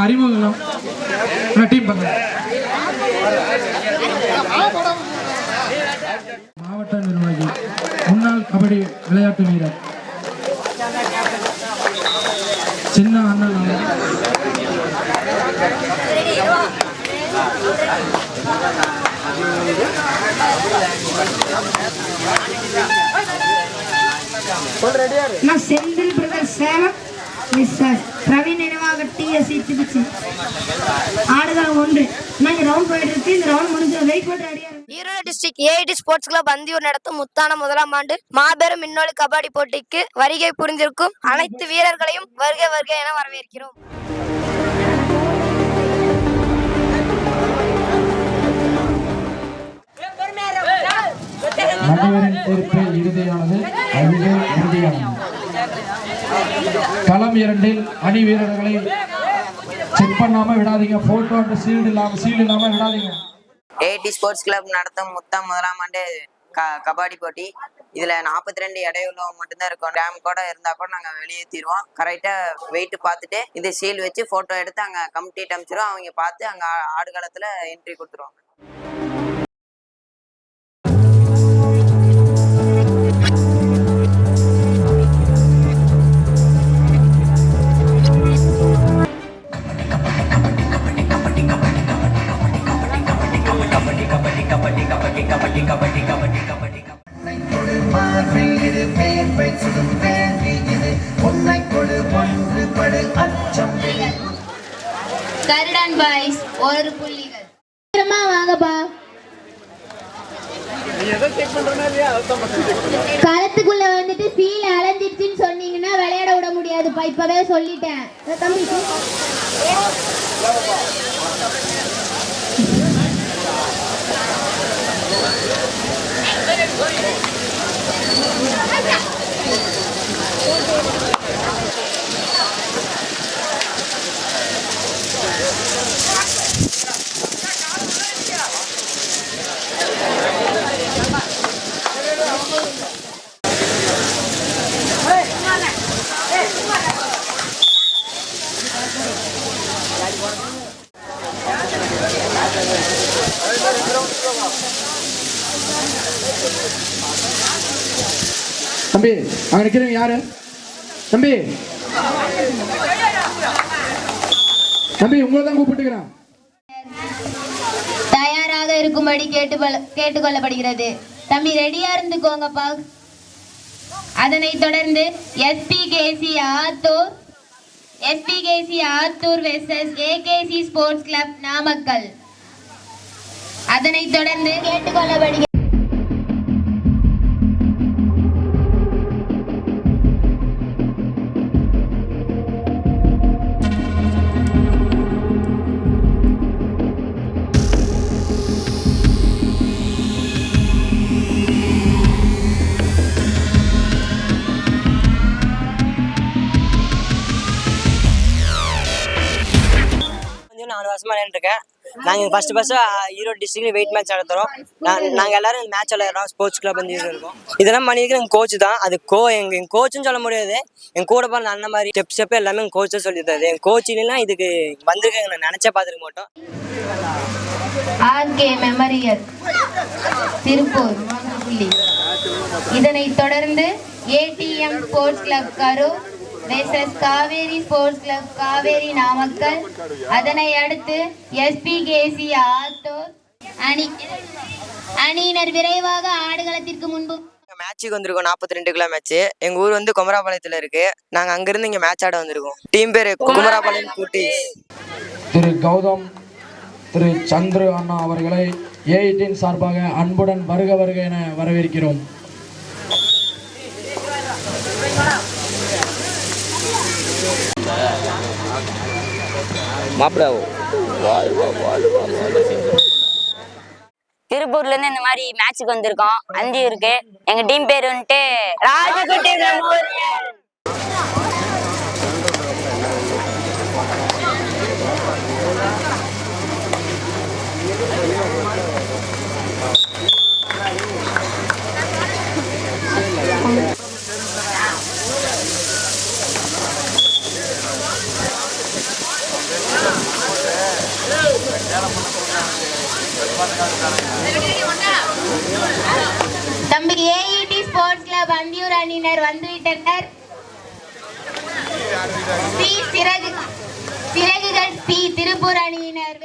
அறிமுகம் டீம் பண்ண மாவட்ட நிர்வாகி முன்னாள் கபடி விளையாட்டு வீரர் சின்ன அண்ணன் செந்தில் பிரதர் சேலம் பிரவீன் நினைவாக டிஎஸ்சி திருச்சி ஆடுகள் 1 நாங்க ரவுண்ட் போயிட்டு இருக்கு. இந்த ரவுண்ட் முடிஞ்ச வெயிட் போட்டு ரெடியா இருக்கு. Erode district AIT sports club Anthiyur நடத்தும் முத்தான 1ஆம் ஆண்டு மாபெரும் மின்னொலி கபடி போட்டிக்கு வருகை புரிந்திருக்கும் அனைத்து வீரர்களையும் வருக வருக என வரவேற்கிறோம். நடுவரின் தீர்ப்பு இறுதியானது. களம் 2இல் அணி வீரர்களை செக் பண்ணாம விடாதீங்க. போட்டோ அண்ட் சீல்டு இல்லாம விடாதீங்க. ஏஐடி ஸ்போர்ட்ஸ் கிளப் நடத்தும் முத்தாம் 1ஆம் ஆண்டு கபடி போட்டி. இதுல 42 எடையுள்ளவங்க மட்டும்தான் இருக்கும். டேம் கூட இருந்தா கூட நாங்க வெளியேற்றிடுவோம். கரெக்டா வெயிட் பார்த்துட்டு இது சீல் வச்சு போட்டோ எடுத்து அங்க கமிட்டி அமைச்சிரும். அவங்க பார்த்து அங்க ஆடுகளத்துல என்ட்ரி கொடுத்துருவாங்க. கருடன் பாய்ஸ் 1 புள்ளிகள். வாங்கப்பா. களத்துக்குள்ள வந்துட்டு சீல் அலைஞ்சிருச்சுன்னு சொன்னீங்கன்னா விளையாட விட முடியாதுப்பா. இப்பவே சொல்லிட்டேன். தம்பி அங்க நிக்கிறீங்க யாரு? தம்பி உங்களை தான் கூப்பிட்டுக்கிறேன். தயாராக இருக்கும்படி கேட்டுக்கொள்ளப்படுகிறது. தம்பி ரெடியா இருந்துக்கோங்கப்பா. அதனை தொடர்ந்து SPKC Attur versus AKC sports club Namakkal. அதனை தொடர்ந்து கேட்டுக்கொள்ளப்படுகிறது. இருக்கேன். நாங்க ஃபர்ஸ்ட் ஈரோடு டிஸ்ட்ரிக்ட்ல வெயிட் மேட்ச் நடத்துறோம். நாங்க எல்லாரும் மேட்ச் விளையாடுறோம். ஸ்போர்ட்ஸ் கிளப் வந்து இருக்கோம். இதெல்லாம் பண்ணிருக்கிற எங்க கோச் தான். அது எங்க கோச்சுன்னு சொல்ல முடியாது. என் கூட போற அண்ணன் மாதிரி ஸ்டெப் எல்லாமே எங்க கோச் சொல்லி தருது. என் கோச் இல்லைன்னா இதுக்கு வந்திருக்கேன் நான் நினைச்சே பார்த்துக்க மாட்டோம். RK memorial Tiruppur. இதனை தொடர்ந்து ATM sports club Karur versus Kaveri sports club Kaveri Namakkal. அதனை அடுத்து எஸ்பிகேசி ஆத்தூர் அணியினர் விரைவாக ஆடுகளத்திற்கு முன்பு மேட்சுக்கு வந்திருக்கோம். 42 கிலோ மேட்ச். எங்க ஊர் வந்து குமராபாளையத்துல இருக்கு. நாங்க அங்கிருந்து இங்க மேட்ச் ஆட வந்திருக்கோம். டீம் பேரு குமராபாளையம் குட்டீஸ். திரு கௌதம் திரு சந்திர அண்ணா அவர்களை ஏஐடி சார்பாக அன்புடன் வருக என வரவேற்கிறோம். திருப்பூர்ல இருந்து இந்த மாதிரி மேட்சுக்கு வந்திருக்கோம். அந்தியூருக்கு. எங்க டீம் பேர் வந்துட்டு ராஜகுட்டி மெமோரியல். அணியினர் வந்துவிட்டனர். சிறகுகள் சி திருப்பூர் அணியினர்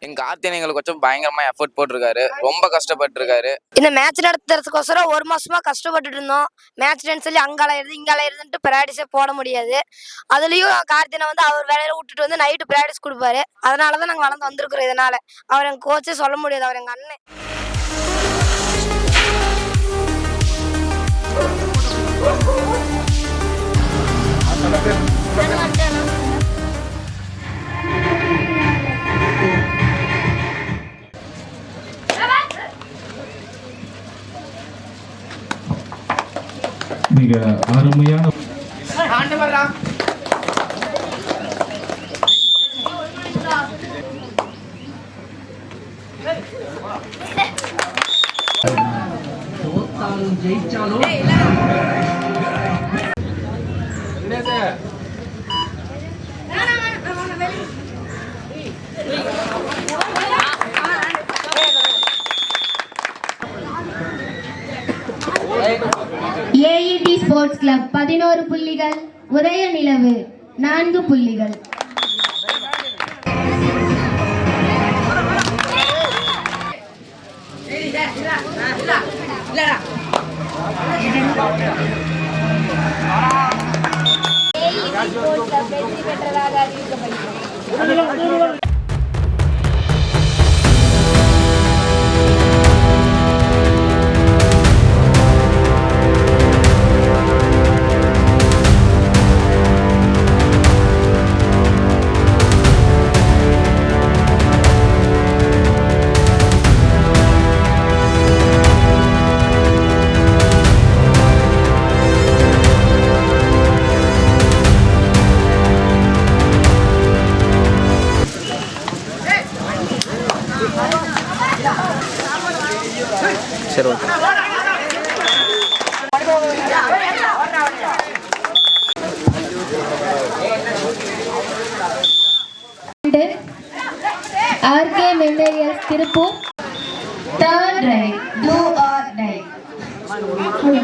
எங்க கார்த்தியன் எங்களுக்கு கொஞ்சம் பயங்கரமா எஃபர்ட் போட்டிருக்காரு, ரொம்ப கஷ்டப்பட்டிருக்காரு. இந்த மேட்ச் நடத்துறதுக்கோசரம் 1 மாசமா கஷ்டப்பட்டுட்டு இருந்தோம். மேட்ச் சொல்லி அங்க அலையிறது இங்க அலையிறதுன்ட்டு பிராக்டிஸே போட முடியாது. அதுலயும் கார்த்தியனை வந்து அவர் வேலையில விட்டுட்டு வந்து நைட்டு பிராக்டிஸ் கொடுப்பாரு. அதனாலதான் நாங்க வளர்ந்து வந்திருக்கிறோம். இதனால அவர் எங்க கோச்சே சொல்ல முடியாது, அவர் எங்க அண்ணன். மிக அருமையான ஜெயிச்சாலும் AET ஸ்போர்ட்ஸ் கிளப் 11 புள்ளிகள், உதய நிலவு 4 புள்ளிகள். வெற்றி பெற்றதாக அறிவிக்கப்படுகிறது. சரி, okay. RK memorials Tiruppur. Third right, do or die.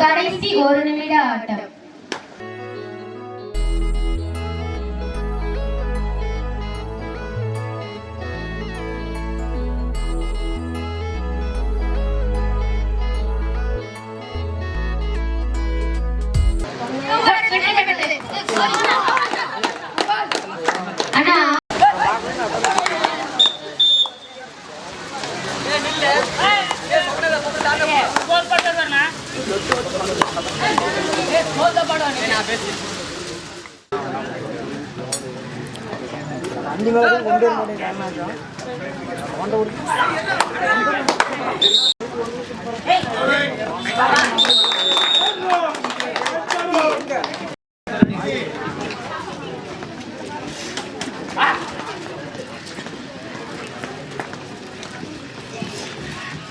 கடைசி 1 நிமிட ஆட்டம். அண்ணா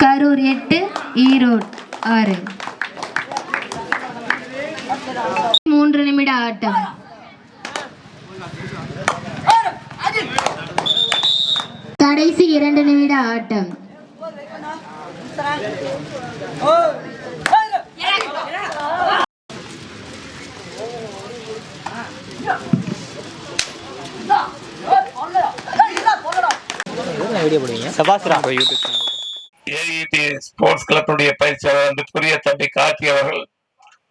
கரூர் 8, ஈரோடு 6. 3 நிமிட ஆட்டம். கடைசி 2 நிமிட ஆட்டம். AET ஸ்போர்ட்ஸ் கிளப்புடைய பயிற்சியாளர் அன்புக்குரிய தம்பி கார்த்தி அவர்கள்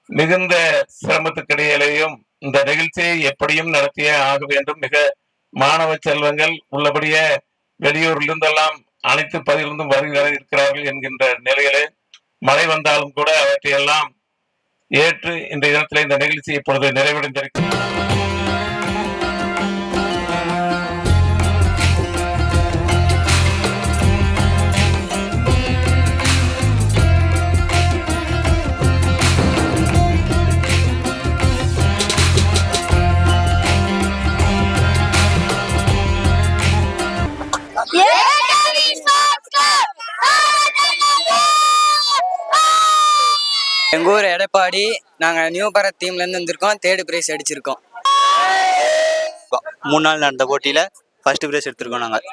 மிகுந்த சிரமத்துக்கிடையிலேயும் இந்த நிகழ்ச்சியை எப்படியும் நடத்தியே ஆக வேண்டும். மிக மாணவ செல்வங்கள் உள்ளபடியே வெளியூரிலிருந்தெல்லாம் அனைத்து பகுதியிலிருந்தும் வருகிற இருக்கிறார்கள் என்கின்ற நிலையிலே மழை வந்தாலும் கூட அவற்றையெல்லாம் ஏற்று இந்த தினத்திலே இந்த நிகழ்ச்சி இப்பொழுது நிறைவடைந்திருக்கிறது. எங்கள் ஊர் எடப்பாடி. நாங்கள் நியூ பரத் டீம்லேருந்து வந்திருக்கோம். 3rd price அடிச்சிருக்கோம். 3 நாள் நடந்த போட்டியில் ஃபர்ஸ்ட் ப்ரைஸ் எடுத்திருக்கோம் நாங்கள்.